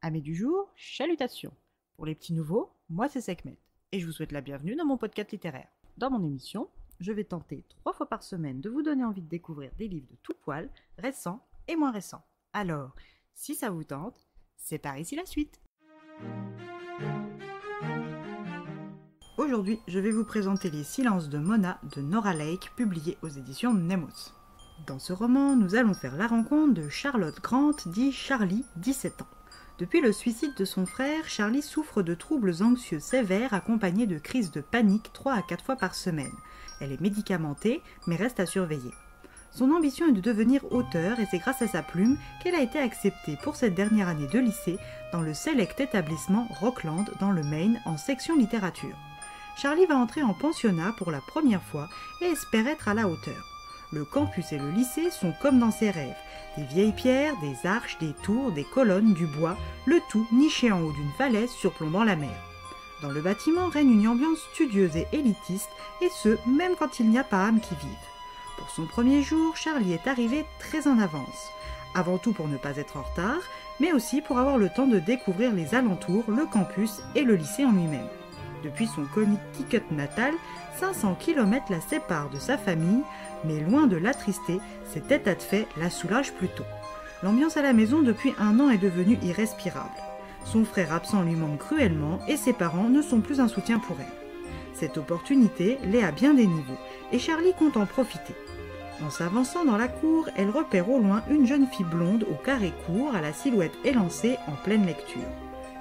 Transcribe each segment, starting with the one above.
Amis du jour, chalutations. Pour les petits nouveaux, moi c'est Sekhmet et je vous souhaite la bienvenue dans mon podcast littéraire. Dans mon émission, je vais tenter 3 fois par semaine de vous donner envie de découvrir des livres de tout poil, récents et moins récents. Alors, si ça vous tente, c'est par ici la suite. Aujourd'hui, je vais vous présenter Les Silences de Mona de Nora Lake, publié aux éditions Nemos. Dans ce roman, nous allons faire la rencontre de Charlotte Grant, dit Charlie, 17 ans. Depuis le suicide de son frère, Charlie souffre de troubles anxieux sévères accompagnés de crises de panique 3 à 4 fois par semaine. Elle est médicamentée, mais reste à surveiller. Son ambition est de devenir auteure et c'est grâce à sa plume qu'elle a été acceptée pour cette dernière année de lycée dans le select établissement Rockland dans le Maine en section littérature. Charlie va entrer en pensionnat pour la première fois et espère être à la hauteur. Le campus et le lycée sont comme dans ses rêves. Des vieilles pierres, des arches, des tours, des colonnes, du bois, le tout niché en haut d'une falaise surplombant la mer. Dans le bâtiment règne une ambiance studieuse et élitiste, et ce, même quand il n'y a pas âme qui vive. Pour son premier jour, Charlie est arrivé très en avance. Avant tout pour ne pas être en retard, mais aussi pour avoir le temps de découvrir les alentours, le campus et le lycée en lui-même. Depuis son Connecticut natal, 500 km la séparent de sa famille, mais loin de l'attrister, cet état de fait la soulage plutôt. L'ambiance à la maison depuis 1 an est devenue irrespirable. Son frère absent lui manque cruellement et ses parents ne sont plus un soutien pour elle. Cette opportunité l'est à bien des niveaux et Charlie compte en profiter. En s'avançant dans la cour, elle repère au loin une jeune fille blonde au carré court à la silhouette élancée en pleine lecture.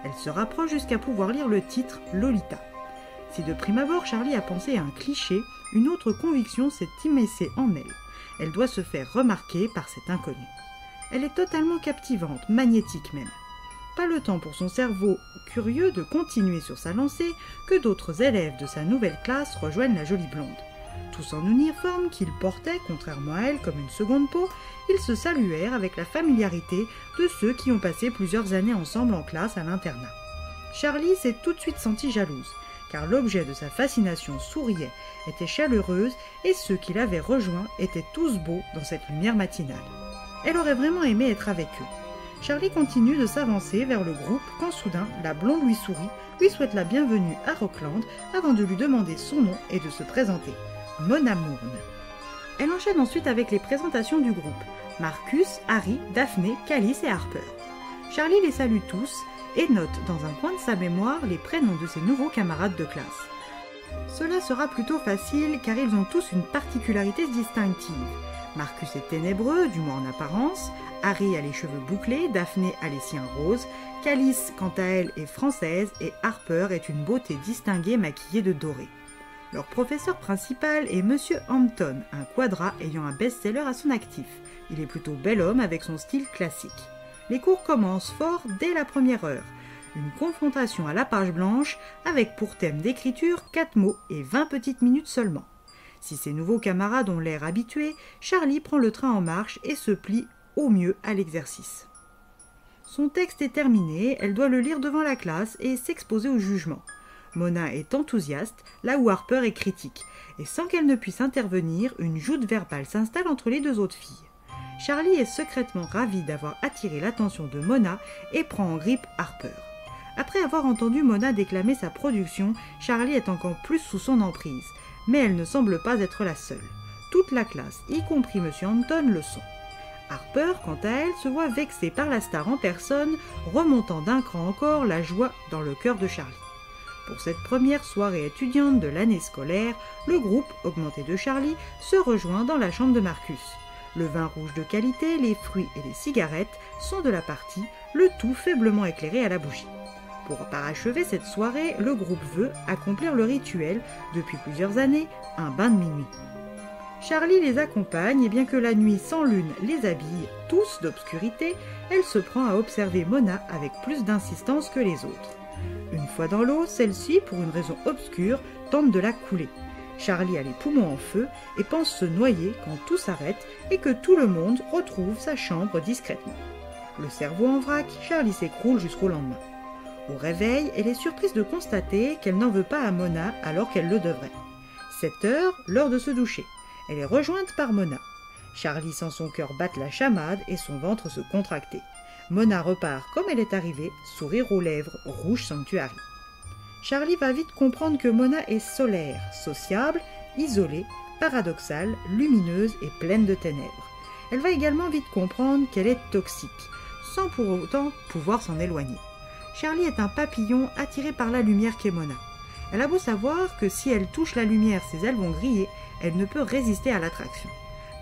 Elle se rapproche jusqu'à pouvoir lire le titre « Lolita ». Si de prime abord Charlie a pensé à un cliché, une autre conviction s'est immiscée en elle. Elle doit se faire remarquer par cet inconnu. Elle est totalement captivante, magnétique même. Pas le temps pour son cerveau curieux de continuer sur sa lancée que d'autres élèves de sa nouvelle classe rejoignent la jolie blonde. Tous en uniforme qu'ils portaient, contrairement à elle, comme une seconde peau, ils se saluèrent avec la familiarité de ceux qui ont passé plusieurs années ensemble en classe à l'internat. Charlie s'est tout de suite sentie jalouse, car l'objet de sa fascination souriait, était chaleureuse, et ceux qui l'avaient rejoint étaient tous beaux dans cette lumière matinale. Elle aurait vraiment aimé être avec eux. Charlie continue de s'avancer vers le groupe quand soudain, la blonde lui sourit, lui souhaite la bienvenue à Rockland avant de lui demander son nom et de se présenter. Mona Moorn. Elle enchaîne ensuite avec les présentations du groupe. Marcus, Harry, Daphné, Calice et Harper. Charlie les salue tous et note dans un coin de sa mémoire les prénoms de ses nouveaux camarades de classe. Cela sera plutôt facile car ils ont tous une particularité distinctive. Marcus est ténébreux, du moins en apparence, Harry a les cheveux bouclés, Daphné a les siens roses, Calice, quant à elle, est française et Harper est une beauté distinguée maquillée de doré. Leur professeur principal est Monsieur Hampton, un quadra ayant un best-seller à son actif. Il est plutôt bel homme avec son style classique. Les cours commencent fort dès la première heure. Une confrontation à la page blanche avec pour thème d'écriture 4 mots et 20 petites minutes seulement. Si ses nouveaux camarades ont l'air habitués, Charlie prend le train en marche et se plie au mieux à l'exercice. Son texte est terminé, elle doit le lire devant la classe et s'exposer au jugement. Mona est enthousiaste, là où Harper est critique, et sans qu'elle ne puisse intervenir, une joute verbale s'installe entre les 2 autres filles. Charlie est secrètement ravi d'avoir attiré l'attention de Mona et prend en grippe Harper. Après avoir entendu Mona déclamer sa production, Charlie est encore plus sous son emprise, mais elle ne semble pas être la seule. Toute la classe, y compris M. Hampton, le sont. Harper, quant à elle, se voit vexée par la star en personne, remontant d'un cran encore la joie dans le cœur de Charlie. Pour cette première soirée étudiante de l'année scolaire, le groupe, augmenté de Charlie, se rejoint dans la chambre de Marcus. Le vin rouge de qualité, les fruits et les cigarettes sont de la partie, le tout faiblement éclairé à la bougie. Pour parachever cette soirée, le groupe veut accomplir le rituel, depuis plusieurs années, un bain de minuit. Charlie les accompagne et bien que la nuit sans lune les habille tous d'obscurité, elle se prend à observer Mona avec plus d'insistance que les autres. Une fois dans l'eau, celle-ci, pour une raison obscure, tente de la couler. Charlie a les poumons en feu et pense se noyer quand tout s'arrête et que tout le monde retrouve sa chambre discrètement. Le cerveau en vrac, Charlie s'écroule jusqu'au lendemain. Au réveil, elle est surprise de constater qu'elle n'en veut pas à Mona alors qu'elle le devrait. 7 heures, l'heure de se doucher. Elle est rejointe par Mona. Charlie sent son cœur battre la chamade et son ventre se contracter. Mona repart comme elle est arrivée, sourire aux lèvres, rouge sanctuary. Charlie va vite comprendre que Mona est solaire, sociable, isolée, paradoxale, lumineuse et pleine de ténèbres. Elle va également vite comprendre qu'elle est toxique, sans pour autant pouvoir s'en éloigner. Charlie est un papillon attiré par la lumière qu'est Mona. Elle a beau savoir que si elle touche la lumière, ses ailes vont griller, elle ne peut résister à l'attraction.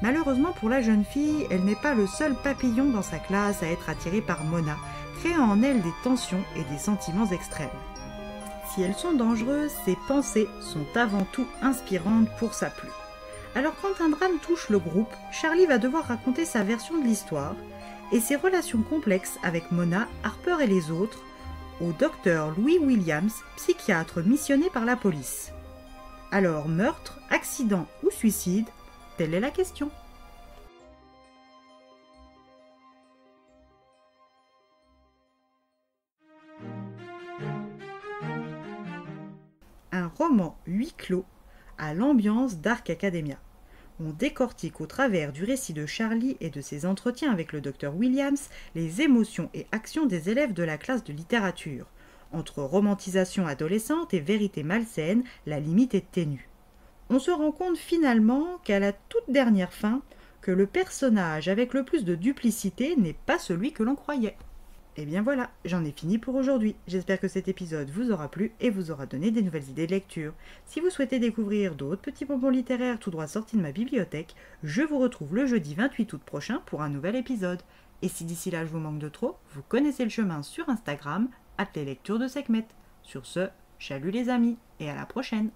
Malheureusement pour la jeune fille, elle n'est pas le seul papillon dans sa classe à être attiré par Mona, créant en elle des tensions et des sentiments extrêmes. Si elles sont dangereuses, ses pensées sont avant tout inspirantes pour sa plume. Alors quand un drame touche le groupe, Charlie va devoir raconter sa version de l'histoire et ses relations complexes avec Mona, Harper et les autres, au docteur Louis Williams, psychiatre missionné par la police. Alors meurtre, accident ou suicide, telle est la question. Un roman huis clos à l'ambiance Dark Academia. On décortique au travers du récit de Charlie et de ses entretiens avec le docteur Williams les émotions et actions des élèves de la classe de littérature. Entre romantisation adolescente et vérité malsaine, la limite est ténue. On se rend compte finalement qu'à la toute dernière fin, que le personnage avec le plus de duplicité n'est pas celui que l'on croyait. Et bien voilà, j'en ai fini pour aujourd'hui. J'espère que cet épisode vous aura plu et vous aura donné des nouvelles idées de lecture. Si vous souhaitez découvrir d'autres petits bonbons littéraires tout droit sortis de ma bibliothèque, je vous retrouve le jeudi 28 août prochain pour un nouvel épisode. Et si d'ici là je vous manque de trop, vous connaissez le chemin sur Instagram, @leslecturesdeSekhmet. Sur ce, chalut les amis, et à la prochaine.